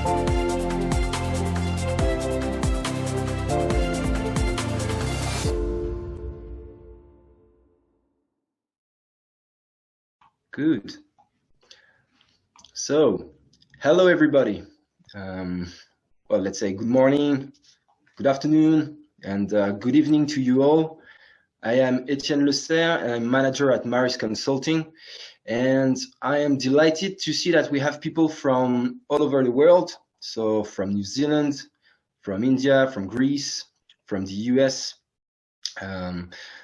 Good. So, hello everybody. Well, let's say good morning, good afternoon, and good evening to you all. I am Etienne Lecerf, and I'm manager at Marris Consulting. And I am delighted to see that we have people from all over the world. So from New Zealand, from India, from Greece, from the US.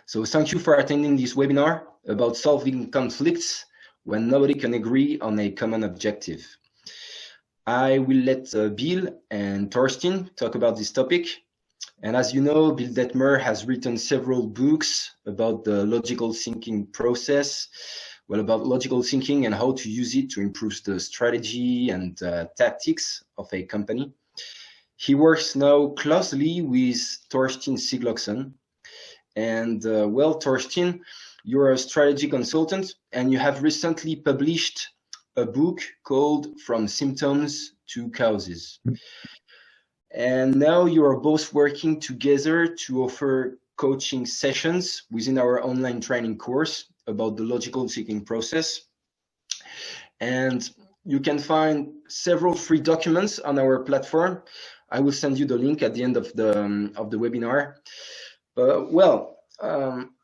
So thank you for attending this webinar about solving conflicts when nobody can agree on a common objective. I will let Bill and Thorsteinn talk about this topic. And as you know, Bill Dettmer has written several books about the logical thinking process, well, about logical thinking and how to use it to improve the strategy and tactics of a company. He works now closely with Thorsteinn Siglaugsson. And well, Thorsteinn, you're a strategy consultant, and you have recently published a book called From Symptoms to Causes. And now you are both working together to offer coaching sessions within our online training course about the logical thinking process. And you can find several free documents on our platform. I will send you the link at the end of the webinar.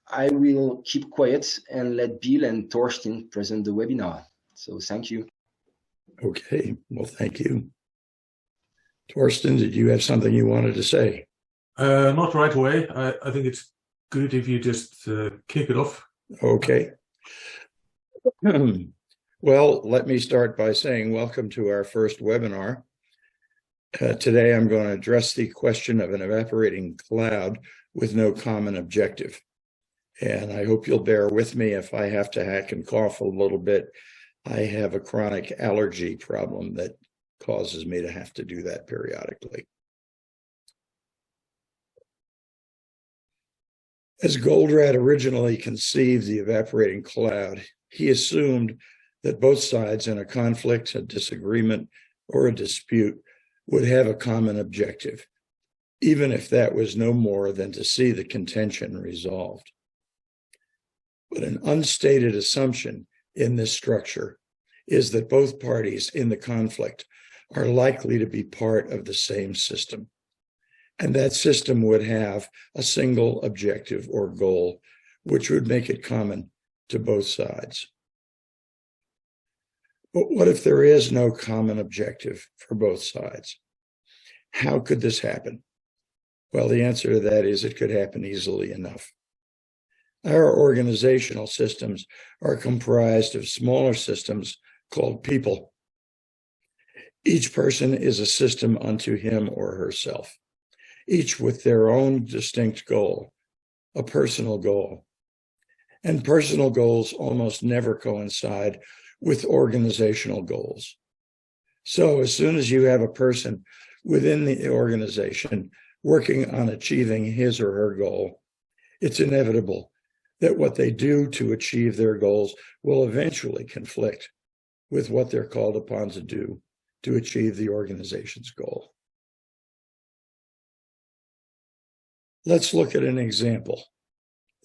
I will keep quiet and let Bill and Thorsteinn present the webinar. So thank you. Okay, well, thank you. Thorsteinn, did you have something you wanted to say? Not right away. I think it's good if you just kick it off. Okay. Well, let me start by saying welcome to our first webinar. Today, I'm going to address the question of an evaporating cloud with no common objective. And I hope you'll bear with me if I have to hack and cough a little bit. I have a chronic allergy problem that causes me to have to do that periodically. As Goldratt originally conceived the evaporating cloud, he assumed that both sides in a conflict, a disagreement, or a dispute would have a common objective, even if that was no more than to see the contention resolved. But an unstated assumption in this structure is that both parties in the conflict are likely to be part of the same system. And that system would have a single objective or goal, which would make it common to both sides. But what if there is no common objective for both sides? How could this happen? Well, the answer to that is it could happen easily enough. Our organizational systems are comprised of smaller systems called people. Each person is a system unto him or herself, each with their own distinct goal, a personal goal. And personal goals almost never coincide with organizational goals. So as soon as you have a person within the organization working on achieving his or her goal, it's inevitable that what they do to achieve their goals will eventually conflict with what they're called upon to do to achieve the organization's goal. Let's look at an example.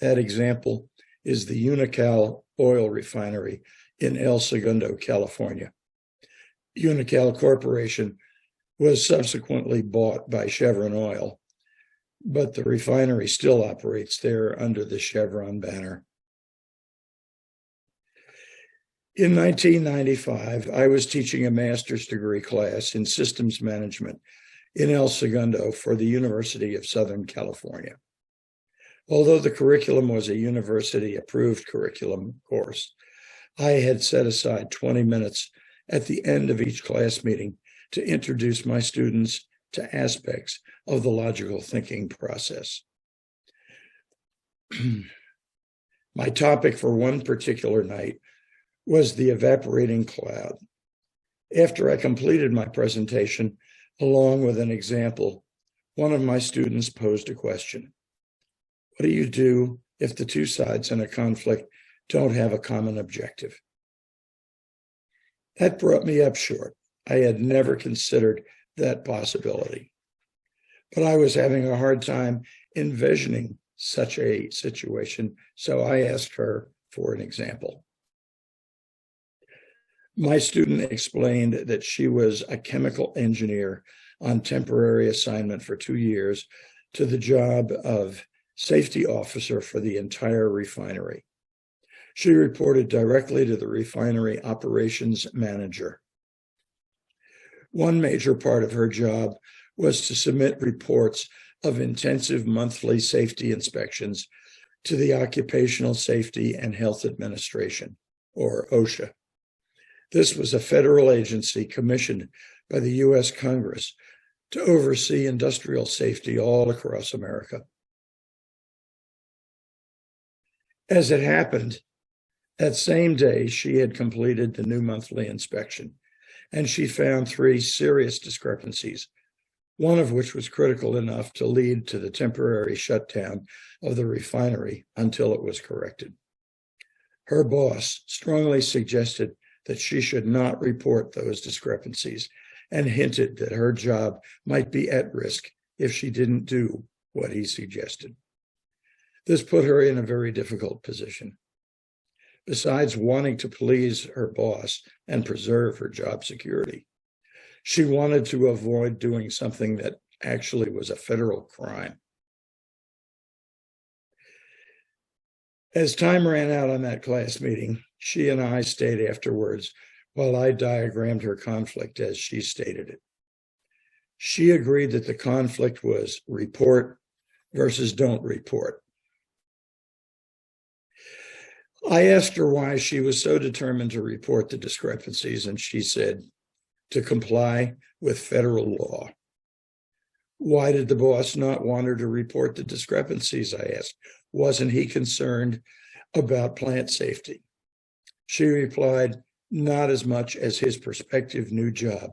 That example is the Unocal oil refinery in El Segundo, California. Unocal Corporation was subsequently bought by Chevron Oil, but the refinery still operates there under the Chevron banner. In 1995, I was teaching a master's degree class in systems management in El Segundo for the University of Southern California. Although the curriculum was a university-approved curriculum course, I had set aside 20 minutes at the end of each class meeting to introduce my students to aspects of the logical thinking process. My topic for one particular night was the evaporating cloud. After I completed my presentation, along with an example, one of my students posed a question. What do you do if the two sides in a conflict don't have a common objective? That brought me up short. I had never considered that possibility. But I was having a hard time envisioning such a situation, so I asked her for an example. My student explained that she was a chemical engineer on temporary assignment for 2 years to the job of safety officer for the entire refinery. She reported directly to the refinery operations manager. One major part of her job was to submit reports of intensive monthly safety inspections to the Occupational Safety and Health Administration, or OSHA. This was a federal agency commissioned by the U.S. Congress to oversee industrial safety all across America. As it happened, that same day she had completed the new monthly inspection, and she found 3 serious discrepancies, one of which was critical enough to lead to the temporary shutdown of the refinery until it was corrected. Her boss strongly suggested that she should not report those discrepancies and hinted that her job might be at risk if she didn't do what he suggested. This put her in a very difficult position. Besides wanting to please her boss and preserve her job security, she wanted to avoid doing something that actually was a federal crime. As time ran out on that class meeting, she and I stayed afterwards while I diagrammed her conflict as she stated it. She agreed that the conflict was report versus don't report. I asked her why she was so determined to report the discrepancies, and she said, to comply with federal law. Why did the boss not want her to report the discrepancies, I asked. Wasn't he concerned about plant safety? She replied, not as much as his prospective new job.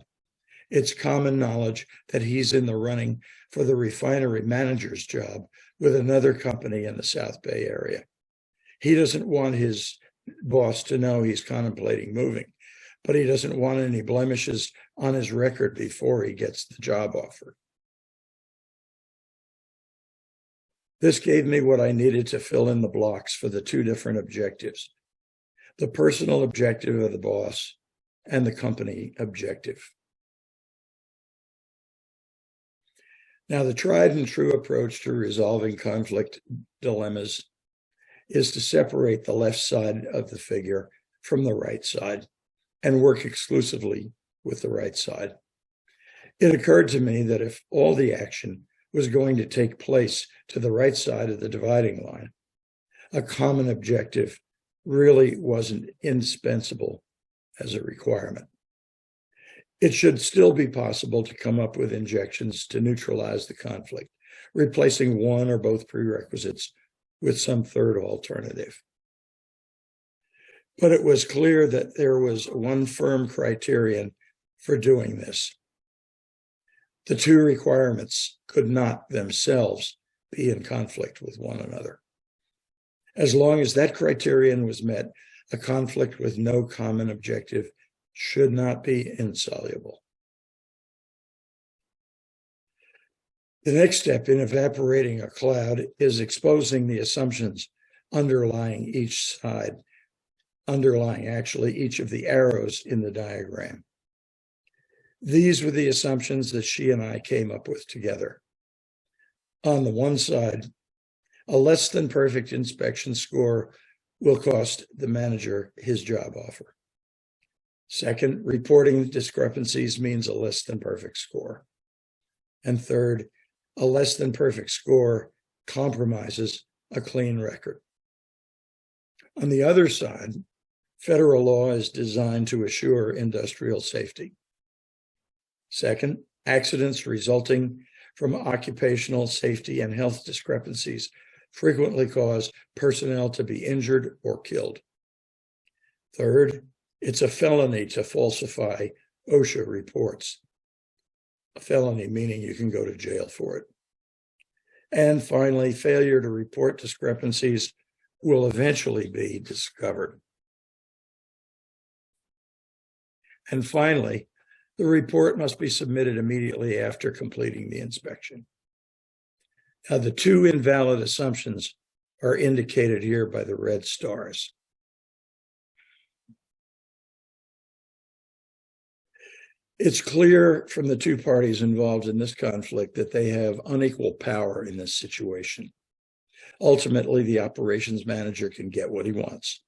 It's common knowledge that he's in the running for the refinery manager's job with another company in the South Bay area. He doesn't want his boss to know he's contemplating moving, but he doesn't want any blemishes on his record before he gets the job offer. This gave me what I needed to fill in the blocks for the 2 different objectives, the personal objective of the boss and the company objective. Now, the tried and true approach to resolving conflict dilemmas is to separate the left side of the figure from the right side and work exclusively with the right side. It occurred to me that if all the action was going to take place to the right side of the dividing line, a common objective really wasn't indispensable as a requirement. It should still be possible to come up with injections to neutralize the conflict, replacing one or both prerequisites with some third alternative. But it was clear that there was one firm criterion for doing this. The 2 requirements could not themselves be in conflict with one another. As long as that criterion was met, a conflict with no common objective should not be insoluble. The next step in evaporating a cloud is exposing the assumptions underlying each of the arrows in the diagram. These were the assumptions that she and I came up with together. On the one side, a less than perfect inspection score will cost the manager his job offer. Second, reporting discrepancies means a less than perfect score. And third, a less than perfect score compromises a clean record. On the other side, federal law is designed to assure industrial safety. Second, accidents resulting from occupational safety and health discrepancies frequently cause personnel to be injured or killed. Third, it's a felony to falsify OSHA reports. A felony meaning you can go to jail for it. And finally, failure to report discrepancies will eventually be discovered. And finally, The report must be submitted immediately after completing the inspection. Now, the two invalid assumptions are indicated here by the red stars. It's clear from the two parties involved in this conflict that they have unequal power in this situation. Ultimately, the operations manager can get what he wants.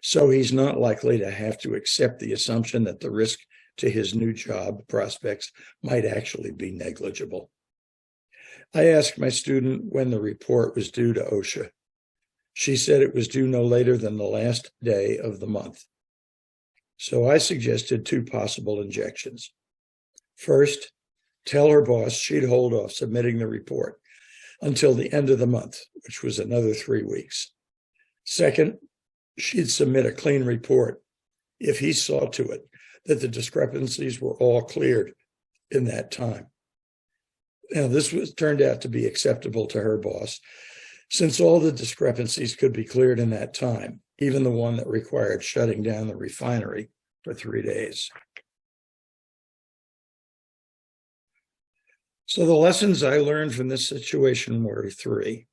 So he's not likely to have to accept the assumption that the risk to his new job prospects might actually be negligible. I asked my student when the report was due to OSHA. She said it was due no later than the last day of the month. So I suggested two possible injections. First, tell her boss she'd hold off submitting the report until the end of the month, which was another 3 weeks. Second, she'd submit a clean report if he saw to it that the discrepancies were all cleared in that time. Now, this turned out to be acceptable to her boss, since all the discrepancies could be cleared in that time, even the one that required shutting down the refinery for 3 days. So the lessons I learned from this situation were three.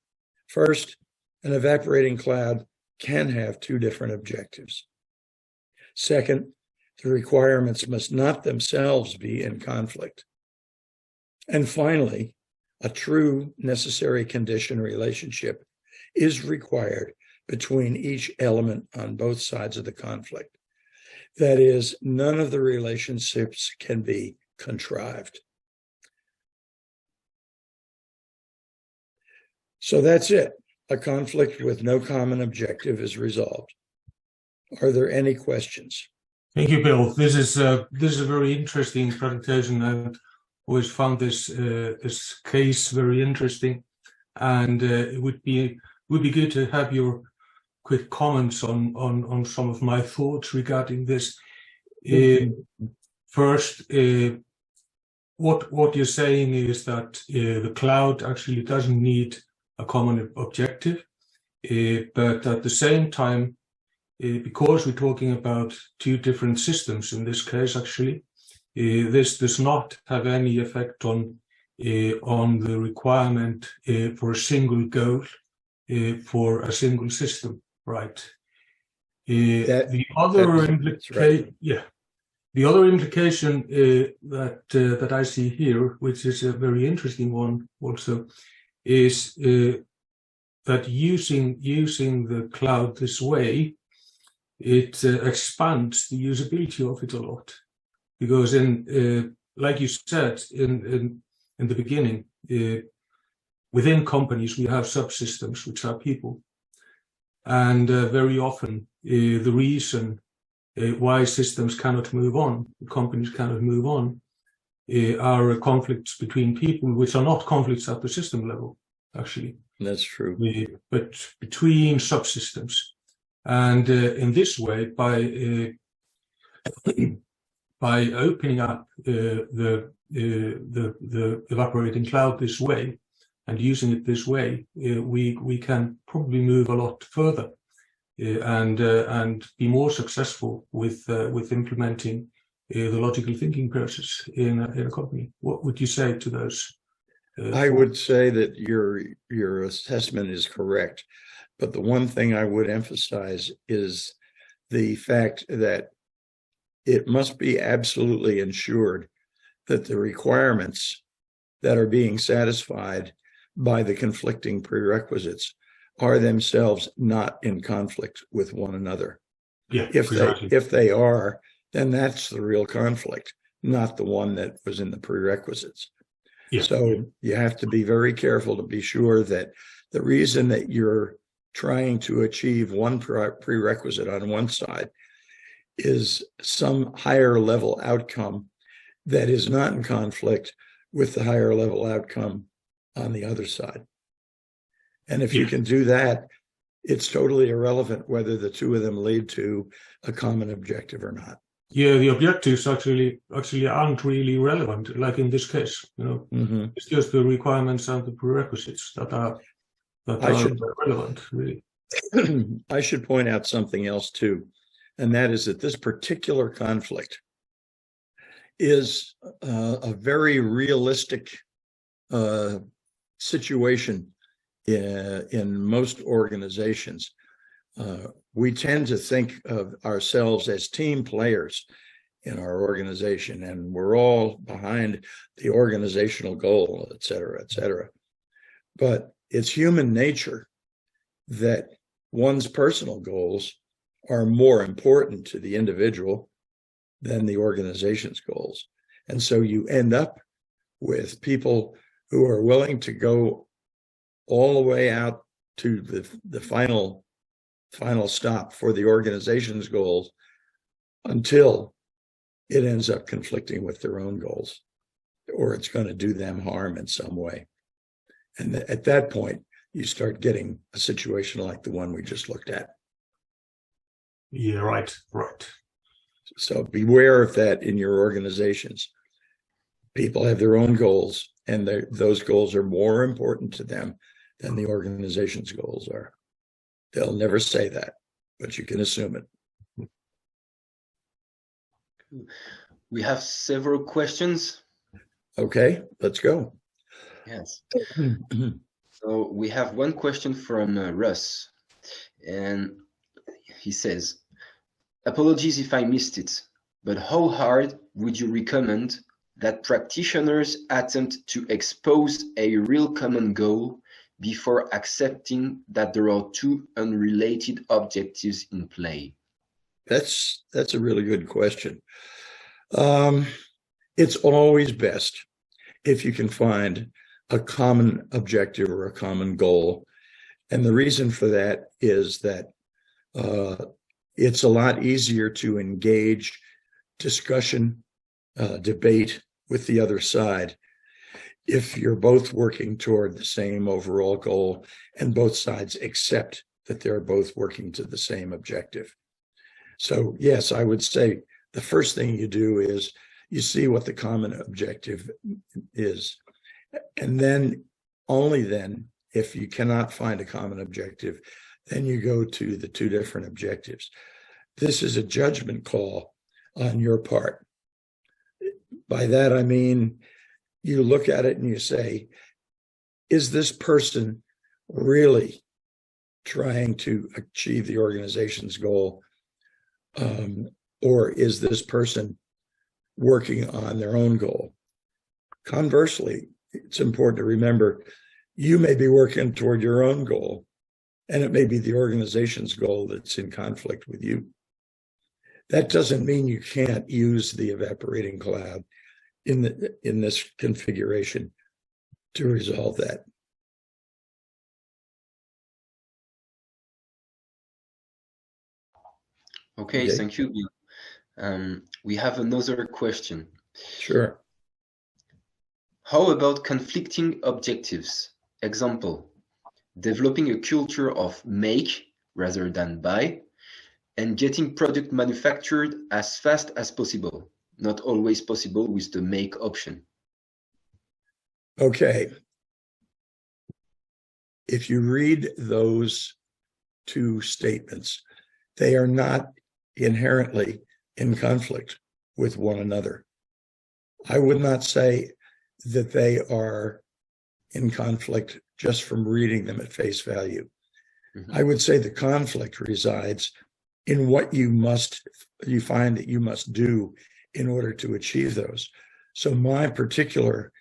First, an evaporating cloud can have two different objectives. Second, the requirements must not themselves be in conflict. And finally, a true necessary condition relationship is required between each element on both sides of the conflict. That is, none of the relationships can be contrived. So that's it. A conflict with no common objective is resolved. Are there any questions? Thank you, Bill. This is a very interesting presentation. I always found this case very interesting, and it would be good to have your quick comments on some of my thoughts regarding this. First, what you're saying is that the cloud actually doesn't need a common objective, but at the same time, because we're talking about two different systems in this case, actually, this does not have any effect on the requirement for a single goal for a single system, right? The other implication that I see here, which is a very interesting one also, is that using the cloud this way, it expands the usability of it a lot, because like you said in the beginning, within companies we have subsystems which are people, and very often the reason why systems cannot move on, companies cannot move on, are conflicts between people, which are not conflicts at the system level, actually. That's true. But between subsystems. And in this way, by opening up the evaporating cloud this way and using it this way, we can probably move a lot further and be more successful with implementing the logical thinking process in a company. What would you say to those? I would say that your assessment is correct, but the one thing I would emphasize is the fact that it must be absolutely ensured that the requirements that are being satisfied by the conflicting prerequisites are themselves not in conflict with one another. Yeah, if they are, then that's the real conflict, not the one that was in the prerequisites. Yeah. So you have to be very careful to be sure that the reason that you're trying to achieve one prerequisite on one side is some higher level outcome that is not in conflict with the higher level outcome on the other side. And if you can do that, it's totally irrelevant whether the two of them lead to a common objective or not. Yeah, the objectives actually aren't really relevant, like in this case. It's just the requirements and the prerequisites that are relevant, really. I should point out something else too, and that is that this particular conflict is a very realistic situation in most organizations. We tend to think of ourselves as team players in our organization, and we're all behind the organizational goal, et cetera, et cetera. But it's human nature that one's personal goals are more important to the individual than the organization's goals. And so you end up with people who are willing to go all the way out to the final stop for the organization's goals until it ends up conflicting with their own goals, or it's going to do them harm in some way. And at that point, you start getting a situation like the one we just looked at. Yeah, right. So beware of that in your organizations. People have their own goals, and those goals are more important to them than the organization's goals are. They'll never say that, but you can assume it. We have several questions. Okay, let's go. Yes. So we have one question from Russ, and he says, apologies if I missed it, but how hard would you recommend that practitioners attempt to expose a real common goal before accepting that there are two unrelated objectives in play? That's a really good question. It's always best if you can find a common objective or a common goal. And the reason for that is that it's a lot easier to engage discussion, debate with the other side if you're both working toward the same overall goal and both sides accept that they're both working to the same objective. So yes, I would say the first thing you do is you see what the common objective is. And then, only then, if you cannot find a common objective, then you go to the two different objectives. This is a judgment call on your part. By that, I mean, you look at it and you say, is this person really trying to achieve the organization's goal? Or is this person working on their own goal? Conversely, it's important to remember you may be working toward your own goal, and it may be the organization's goal that's in conflict with you. That doesn't mean you can't use the evaporating cloud in this configuration to resolve that. Okay, thank you. We have another question. Sure. How about conflicting objectives? Example, developing a culture of make rather than buy, and getting product manufactured as fast as possible. Not always possible with the make option. Okay. If you read those two statements, they are not inherently in conflict with one another. I would not say that they are in conflict just from reading them at face value. Mm-hmm. I would say the conflict resides in what you find that you must do in order to achieve those. So my particular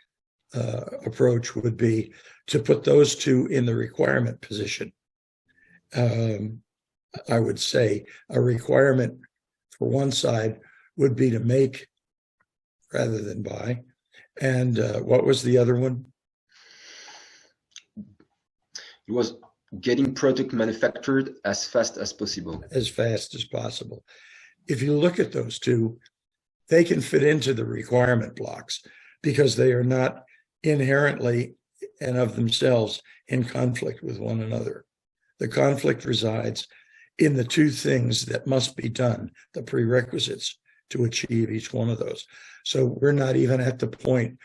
approach would be to put those two in the requirement position. I would say a requirement for one side would be to make rather than buy. And what was the other one? It was getting product manufactured as fast as possible. As fast as possible. If you look at those two, they can fit into the requirement blocks because they are not inherently and of themselves in conflict with one another. The conflict resides in the two things that must be done, the prerequisites to achieve each one of those. So we're not even at the point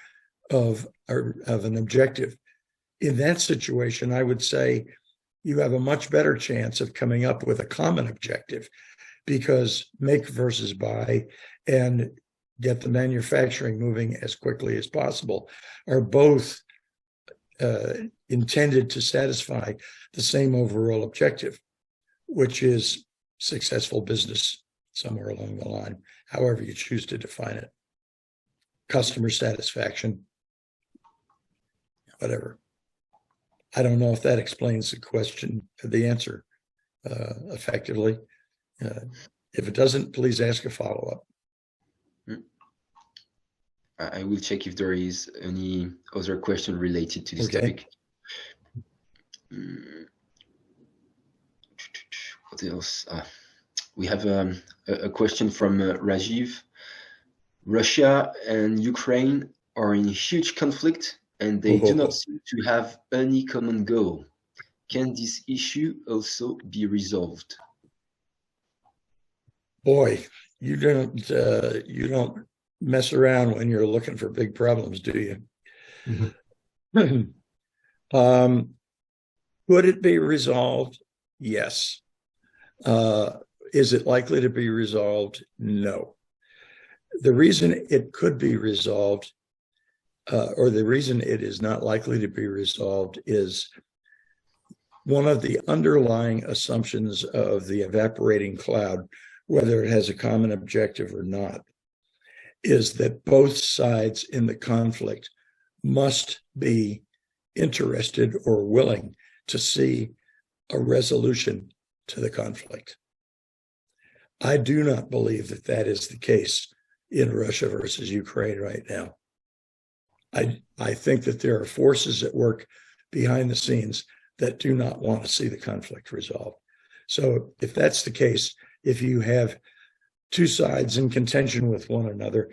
of an objective. In that situation, I would say you have a much better chance of coming up with a common objective, because make versus buy and get the manufacturing moving as quickly as possible are both intended to satisfy the same overall objective, which is successful business somewhere along the line, however you choose to define it. Customer satisfaction, whatever. I don't know if that explains the question, the answer effectively. If it doesn't, please ask a follow-up. I will check if there is any other question related to this topic. What else? We have a question from Rajiv. Russia and Ukraine are in huge conflict and they do not seem to have any common goal. Can this issue also be resolved? Boy, you don't mess around when you're looking for big problems, do you? Mm-hmm. Could it be resolved? Yes. Is it likely to be resolved? No. The reason it could be resolved, or the reason it is not likely to be resolved, is one of the underlying assumptions of the evaporating cloud, whether it has a common objective or not, is that both sides in the conflict must be interested or willing to see a resolution to the conflict. I do not believe that that is the case in Russia versus Ukraine right now. I think that there are forces at work behind the scenes that do not want to see the conflict resolved. So if that's the case, if you have two sides in contention with one another,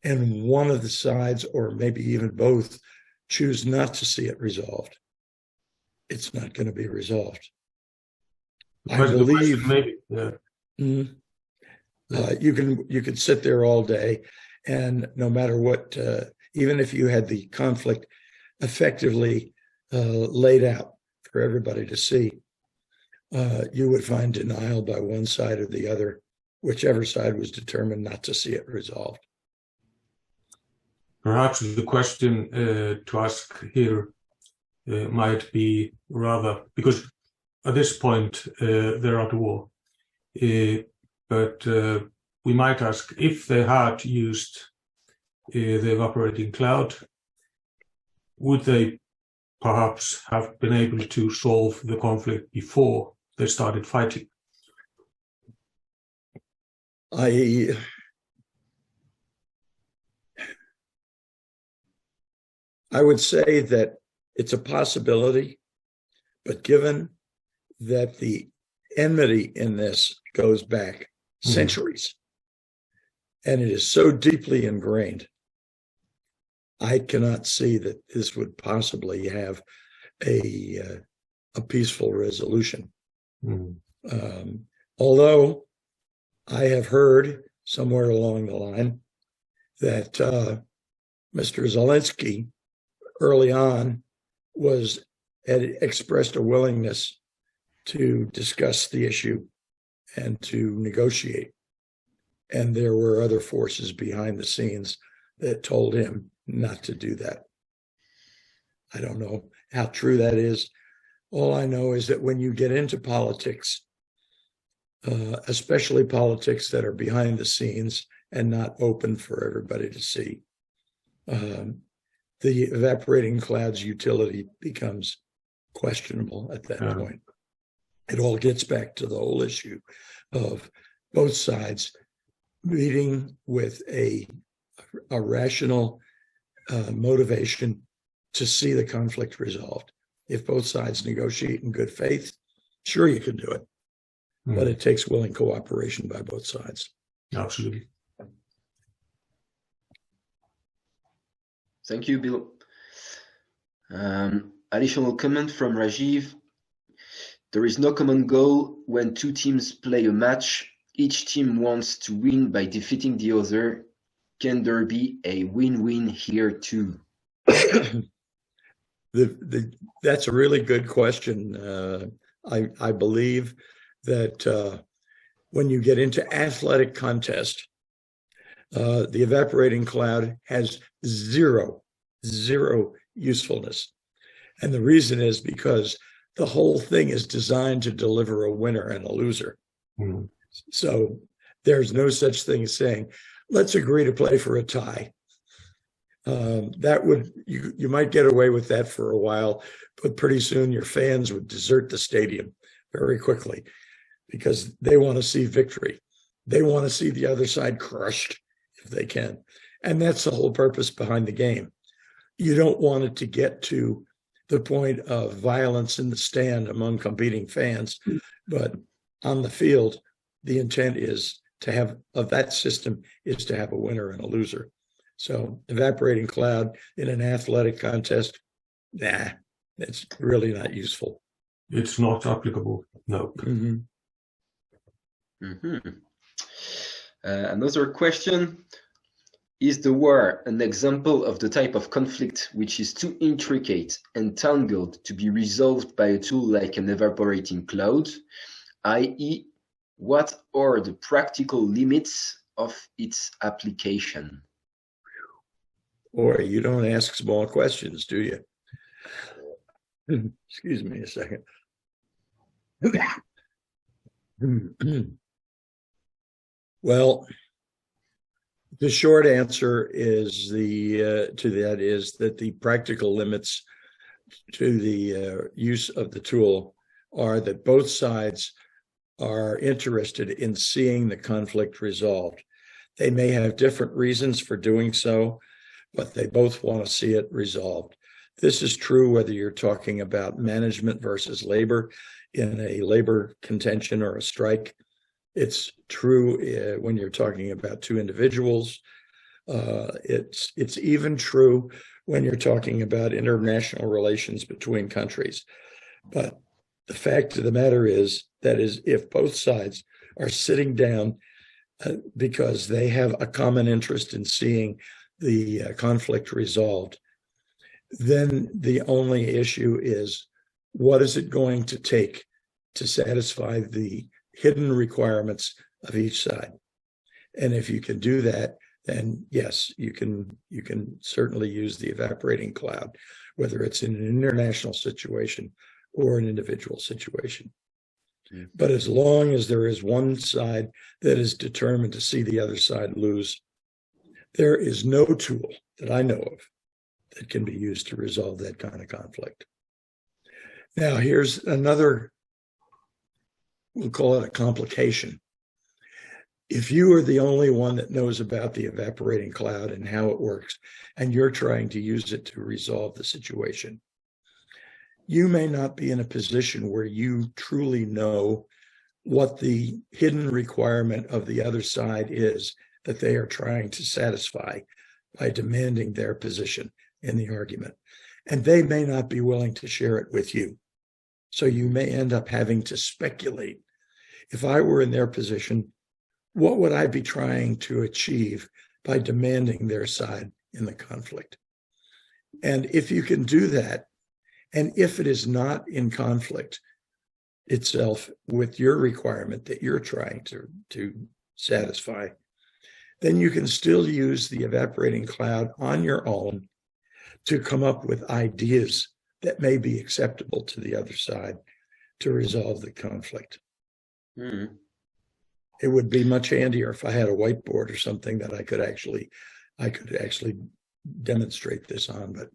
and one of the sides, or maybe even both, choose not to see it resolved, it's not going to be resolved. I believe maybe, yeah. You can sit there all day, and no matter what, even if you had the conflict effectively laid out for everybody to see, you would find denial by one side or the other, whichever side was determined not to see it resolved. Perhaps the question to ask here might be rather, because at this point they're at war, but we might ask if they had used the evaporating cloud, would they perhaps have been able to solve the conflict before they started fighting? I would say that it's a possibility, but given that the enmity in this goes back centuries, and it is so deeply ingrained, I cannot see that this would possibly have a peaceful resolution. Although I have heard somewhere along the line that Mr. Zelensky early on had expressed a willingness to discuss the issue and to negotiate. And there were other forces behind the scenes that told him not to do that. I don't know how true that is. All I know is that when you get into politics, especially politics that are behind the scenes and not open for everybody to see, the evaporating cloud's utility becomes questionable at that point. It all gets back to the whole issue of both sides meeting with a rational motivation to see the conflict resolved. If both sides negotiate in good faith, sure, you can do it, but it takes willing cooperation by both sides. Absolutely. Thank you, Bill. Additional comment from Rajiv. There is no common goal when two teams play a match. Each team wants to win by defeating the other. Can there be a win-win here too? That's a really good question. I believe that when you get into athletic contest, The evaporating cloud has zero usefulness. And the reason is because the whole thing is designed to deliver a winner and a loser. Mm-hmm. So there's no such thing as saying, let's agree to play for a tie. That would, you might get away with that for a while, but pretty soon your fans would desert the stadium very quickly because they want to see victory. They want to see the other side crushed if they can. And that's the whole purpose behind the game. You don't want it to get to the point of violence in the stand among competing fans, but on the field, the intent is to have, of that system, is to have a winner and a loser. So evaporating cloud in an athletic contest, nah, it's really not useful. It's not applicable, no. Mm-hmm. Mm-hmm. Another question. Is the war an example of the type of conflict which is too intricate and tangled to be resolved by a tool like an evaporating cloud, i.e., what are the practical limits of its application? Boy, you don't ask small questions, do you? Excuse me a second. Well, the short answer is that the practical limits to the use of the tool are that both sides are interested in seeing the conflict resolved. They may have different reasons for doing so, but they both want to see it resolved. This is true whether you're talking about management versus labor in a labor contention or a strike. It's true when you're talking about two individuals. It's even true when you're talking about international relations between countries. But the fact of the matter is that if both sides are sitting down because they have a common interest in seeing the conflict resolved, then the only issue is, what is it going to take to satisfy the hidden requirements of each side? And if you can do that, then yes, you can certainly use the evaporating cloud, whether it's in an international situation or an individual situation. Yeah. But as long as there is one side that is determined to see the other side lose, there is no tool that I know of that can be used to resolve that kind of conflict. Now, here's another, we'll call it a complication. If you are the only one that knows about the evaporating cloud and how it works, and you're trying to use it to resolve the situation, you may not be in a position where you truly know what the hidden requirement of the other side is that they are trying to satisfy by demanding their position in the argument. And they may not be willing to share it with you. So you may end up having to speculate. If I were in their position, what would I be trying to achieve by demanding their side in the conflict? And if you can do that, and if it is not in conflict itself with your requirement that you're trying to satisfy, then you can still use the evaporating cloud on your own to come up with ideas that may be acceptable to the other side to resolve the conflict. Mm-hmm. It would be much handier if I had a whiteboard or something that I could actually demonstrate this on, but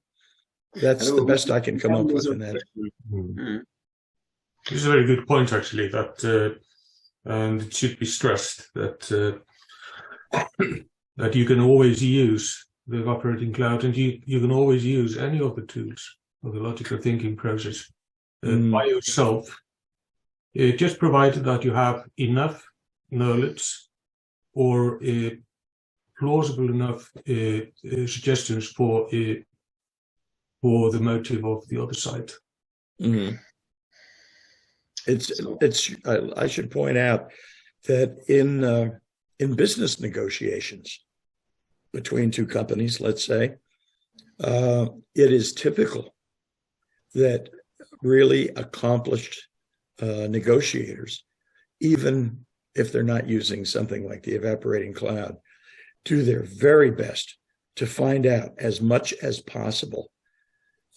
that's the best I can come up with in that. Mm-hmm. This is a very good point, actually, that and it should be stressed that that you can always use the evaporating cloud, and you can always use any of the tools of the logical thinking process by yourself, just provided that you have enough knowledge or plausible enough suggestions for the motive of the other side. Mm-hmm. I should point out that in business negotiations between two companies, let's say, it is typical that really accomplished negotiators, even if they're not using something like the evaporating cloud, do their very best to find out as much as possible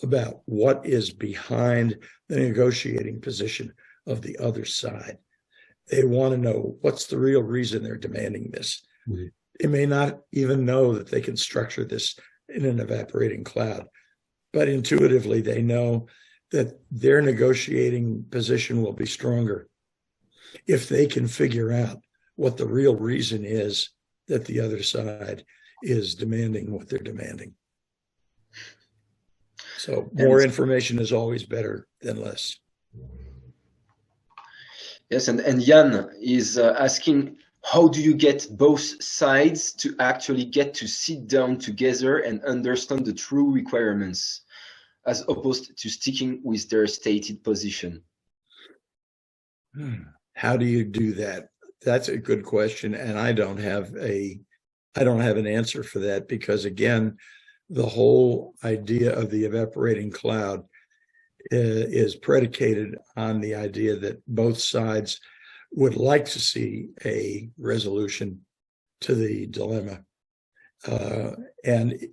about what is behind the negotiating position of the other side. They want to know what's the real reason they're demanding this. Mm-hmm. They may not even know that they can structure this in an evaporating cloud, but intuitively they know that their negotiating position will be stronger if they can figure out what the real reason is that the other side is demanding what they're demanding. So more information is always better than less. Yes, and Jan is asking, how do you get both sides to actually get to sit down together and understand the true requirements, as opposed to sticking with their stated position? How do you do that? That's a good question, and I don't have an answer for that, because again, the whole idea of the evaporating cloud is predicated on the idea that both sides would like to see a resolution to the dilemma. And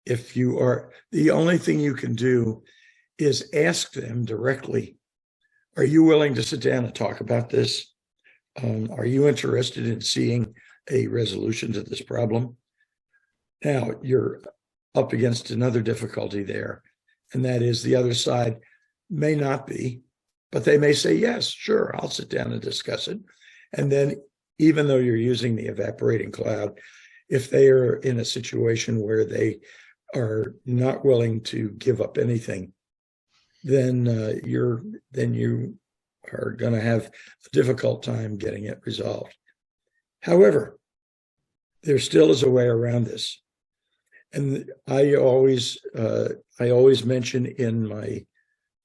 if you are, the only thing you can do is ask them directly, are you willing to sit down and talk about this? Are you interested in seeing a resolution to this problem? Now, you're up against another difficulty there, and that is the other side may not be, but they may say, yes, sure, I'll sit down and discuss it. And then even though you're using the evaporating cloud, if they are in a situation where they are not willing to give up anything, then you are going to have a difficult time getting it resolved. However, there still is a way around this. And I always mention in my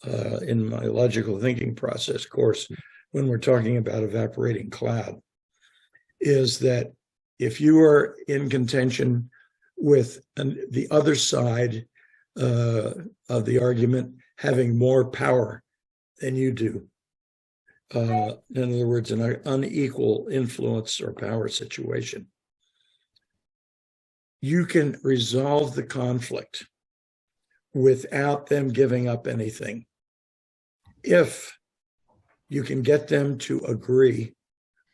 logical thinking process course, when we're talking about evaporating cloud, is that if you are in contention with the other side of the argument having more power than you do, in other words, an unequal influence or power situation, you can resolve the conflict without them giving up anything if you can get them to agree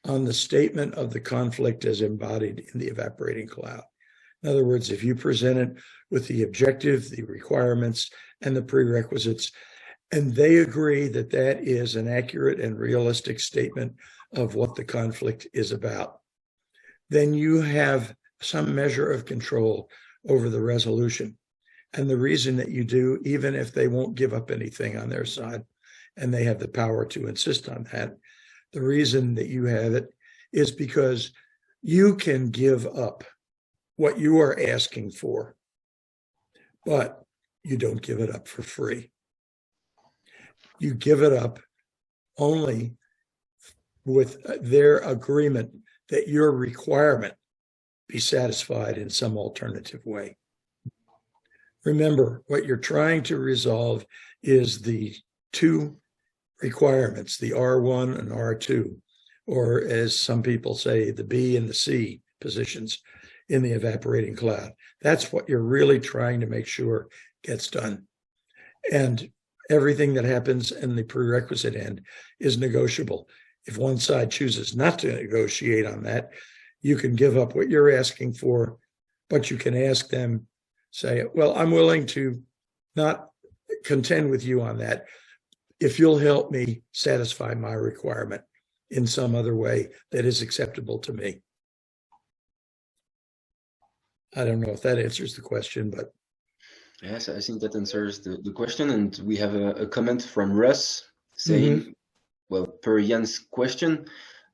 on the statement of the conflict as embodied in the evaporating cloud. In other words, if you present it with the objective, the requirements, and the prerequisites, and they agree that that is an accurate and realistic statement of what the conflict is about, then you have some measure of control over the resolution. And the reason that you do, even if they won't give up anything on their side, and they have the power to insist on that, the reason that you have it is because you can give up what you are asking for, but you don't give it up for free. You give it up only with their agreement that your requirement be satisfied in some alternative way. Remember, what you're trying to resolve is the two requirements, the R1 and R2, or as some people say, the B and the C positions in the evaporating cloud. That's what you're really trying to make sure gets done. And everything that happens in the prerequisite end is negotiable. If one side chooses not to negotiate on that, you can give up what you're asking for, but you can ask them, say, well, I'm willing to not contend with you on that if you'll help me satisfy my requirement in some other way that is acceptable to me. I don't know if that answers the question, but. Yes, I think that answers the question. And we have a comment from Russ saying, well, per Jan's question,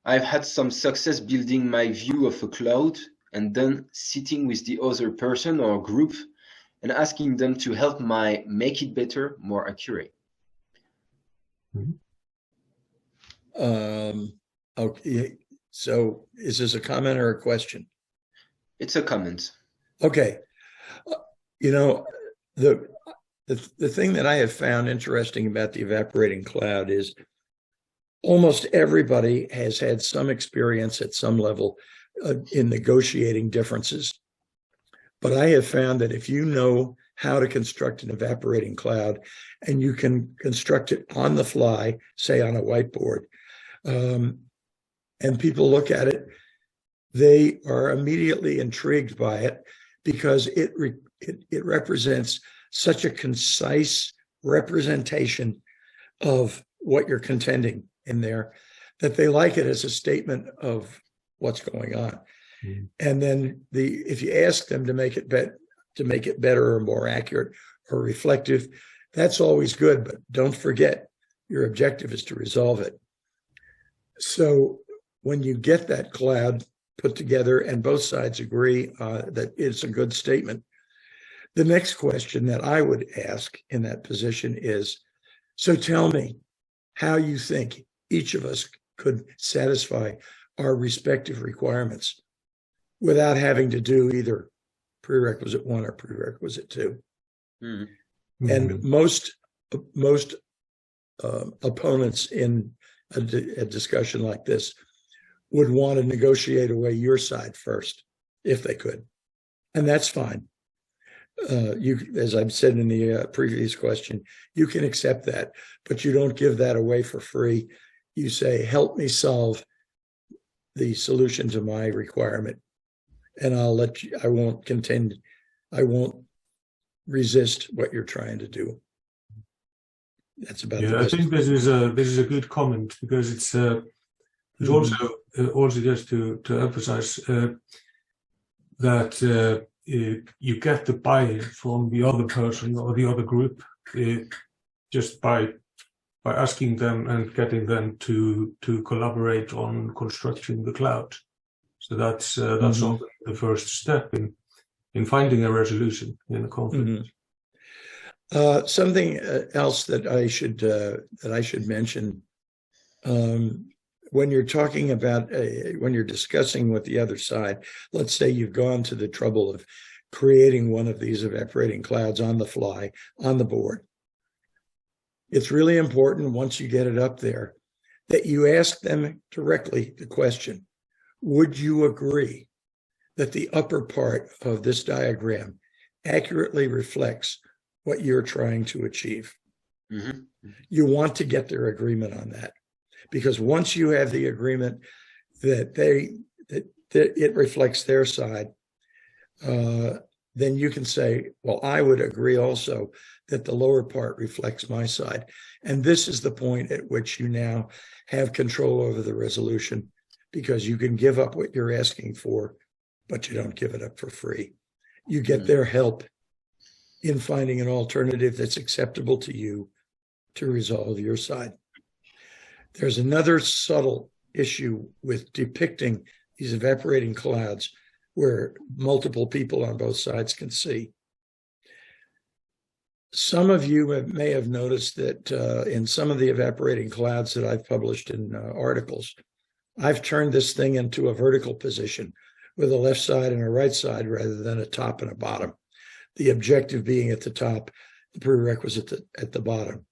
I've had some success building my view of a cloud and then sitting with the other person or group and asking them to help make it better, more accurate. Okay, so is this a comment or a question? It's a comment. Okay. You know, the thing that I have found interesting about the evaporating cloud is almost everybody has had some experience at some level in negotiating differences. But I have found that if you know how to construct an evaporating cloud, and you can construct it on the fly, say on a whiteboard, and people look at it, they are immediately intrigued by it because it represents such a concise representation of what you're contending in there that they like it as a statement of what's going on. Mm-hmm. And then if you ask them to make it better or more accurate or reflective, that's always good, but don't forget your objective is to resolve it. So when you get that cloud put together and both sides agree that it's a good statement, the next question that I would ask in that position is, so tell me how you think each of us could satisfy our respective requirements without having to do either prerequisite 1 or prerequisite 2. Mm-hmm. And most opponents in a discussion like this would want to negotiate away your side first, if they could. And that's fine. As I've said in the previous question, you can accept that, but you don't give that away for free. You say, help me solve the solution to my requirement, and I'll let you, I won't resist what you're trying to do. That's about it. Yeah, I think this is a good comment, because it's also just to emphasize that you get the buy-in from the other person or the other group just by asking them and getting them to collaborate on constructing the cloud. So that's mm-hmm. the first step in finding a resolution in a conflict. Mm-hmm. Something else that I should mention, when you're talking about when you're discussing with the other side, let's say you've gone to the trouble of creating one of these evaporating clouds on the fly on the board. It's really important, once you get it up there, that you ask them directly the question, would you agree that the upper part of this diagram accurately reflects what you're trying to achieve? Mm-hmm. You want to get their agreement on that, because once you have the agreement that it reflects their side, then you can say, well, I would agree also that the lower part reflects my side. And this is the point at which you now have control over the resolution, because you can give up what you're asking for, but you don't give it up for free. You get their help in finding an alternative that's acceptable to you to resolve your side. There's another subtle issue with depicting these evaporating clouds where multiple people on both sides can see. Some of you may have noticed that in some of the evaporating clouds that I've published in articles, I've turned this thing into a vertical position with a left side and a right side rather than a top and a bottom. The objective being at the top, the prerequisite at the bottom.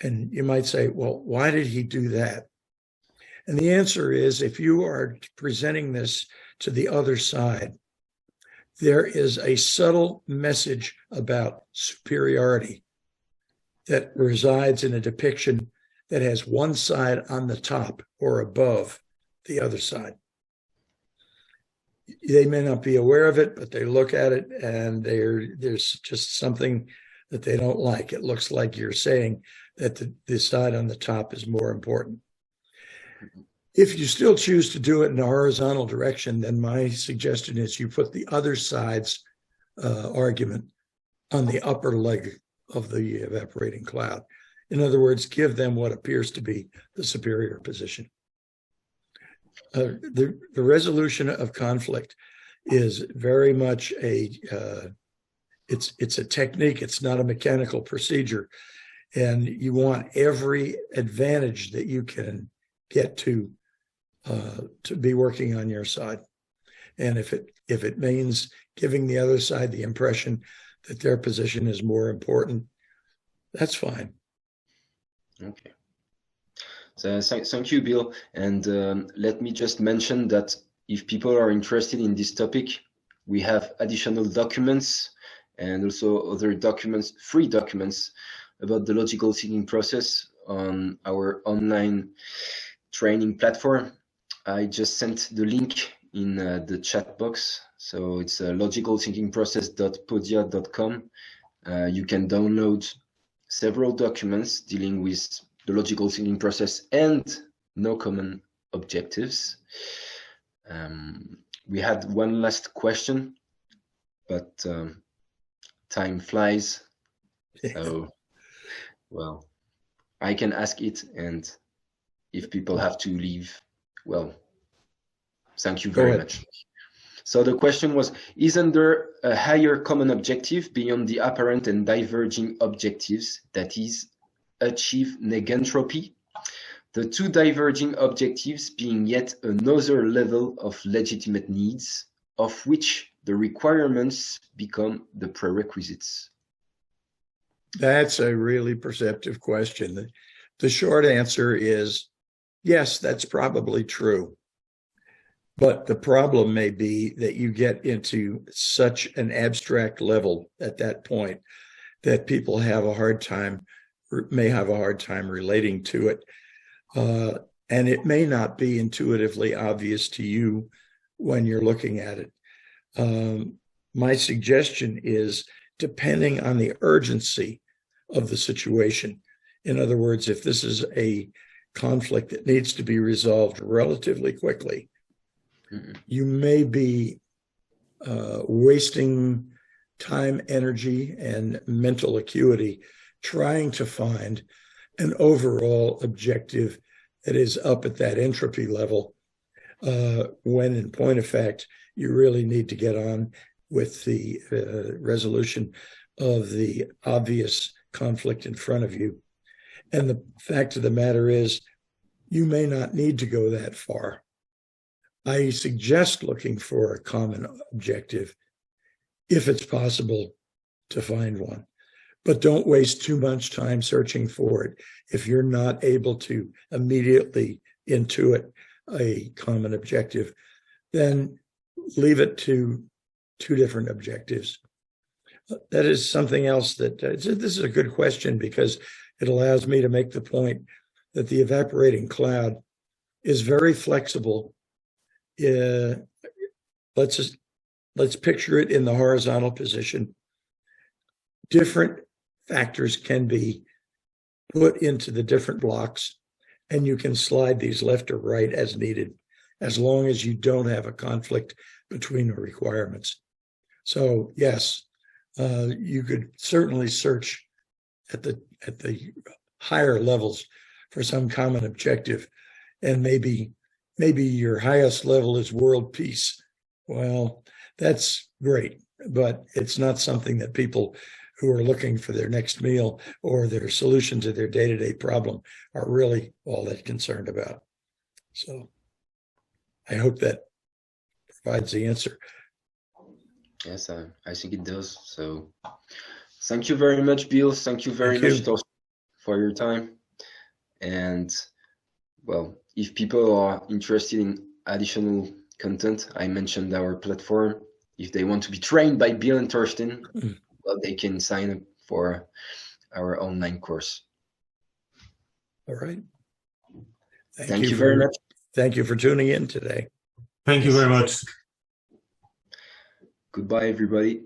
And you might say, well, why did he do that? And the answer is, if you are presenting this to the other side, there is a subtle message about superiority that resides in a depiction that has one side on the top or above the other side. They may not be aware of it, but they look at it and there's just something that they don't like. It looks like you're saying that the side on the top is more important. If you still choose to do it in a horizontal direction, then my suggestion is you put the other side's argument on the upper leg of the evaporating cloud. In other words, give them what appears to be the superior position. The resolution of conflict is very much it's a technique. It's not a mechanical procedure, and you want every advantage that you can get to be working on your side. And if it means giving the other side the impression that their position is more important, that's fine. Okay. So thank you, Bill. And let me just mention that if people are interested in this topic, we have additional documents and also other documents, free documents about the logical thinking process on our online training platform. I just sent the link in the chat box. So it's logicalthinkingprocess.podia.com. You can download several documents dealing with the logical thinking process and no common objectives. We had one last question, but time flies. So, well, I can ask it, and if people have to leave, well, thank you very much. So the question was, isn't there a higher common objective beyond the apparent and diverging objectives, that is, achieve negentropy? The two diverging objectives being yet another level of legitimate needs, of which the requirements become the prerequisites. That's a really perceptive question. The short answer is, yes, that's probably true. But the problem may be that you get into such an abstract level at that point that people have a hard time, may have a hard time relating to it. And it may not be intuitively obvious to you when you're looking at it. My suggestion is, depending on the urgency of the situation, in other words, if this is a conflict that needs to be resolved relatively quickly, you may be wasting time, energy, and mental acuity trying to find an overall objective that is up at that entropy level, when in point of fact, you really need to get on with the resolution of the obvious conflict in front of you. And the fact of the matter is, you may not need to go that far. I suggest looking for a common objective if it's possible to find one. But don't waste too much time searching for it if you're not able to immediately intuit a common objective. Then leave it to two different objectives. That is something else that, this is a good question because it allows me to make the point that the evaporating cloud is very flexible. Let's picture it in the horizontal position. Different factors can be put into the different blocks, and you can slide these left or right as needed, as long as you don't have a conflict between the requirements. So yes, you could certainly search at the higher levels for some common objective, and maybe your highest level is world peace. Well, that's great, but it's not something that people who are looking for their next meal or their solution to their day-to-day problem are really all that concerned about. So I hope that provides the answer. Yes, I think it does. So thank you very much, Bill. Thank you very much, Thorsteinn, for your time. And well, if people are interested in additional content, I mentioned our platform. If they want to be trained by Bill and Thorsteinn, well, they can sign up for our online course. All right. Thank you very much. Thank you for tuning in today. Thank you very much. Goodbye, everybody.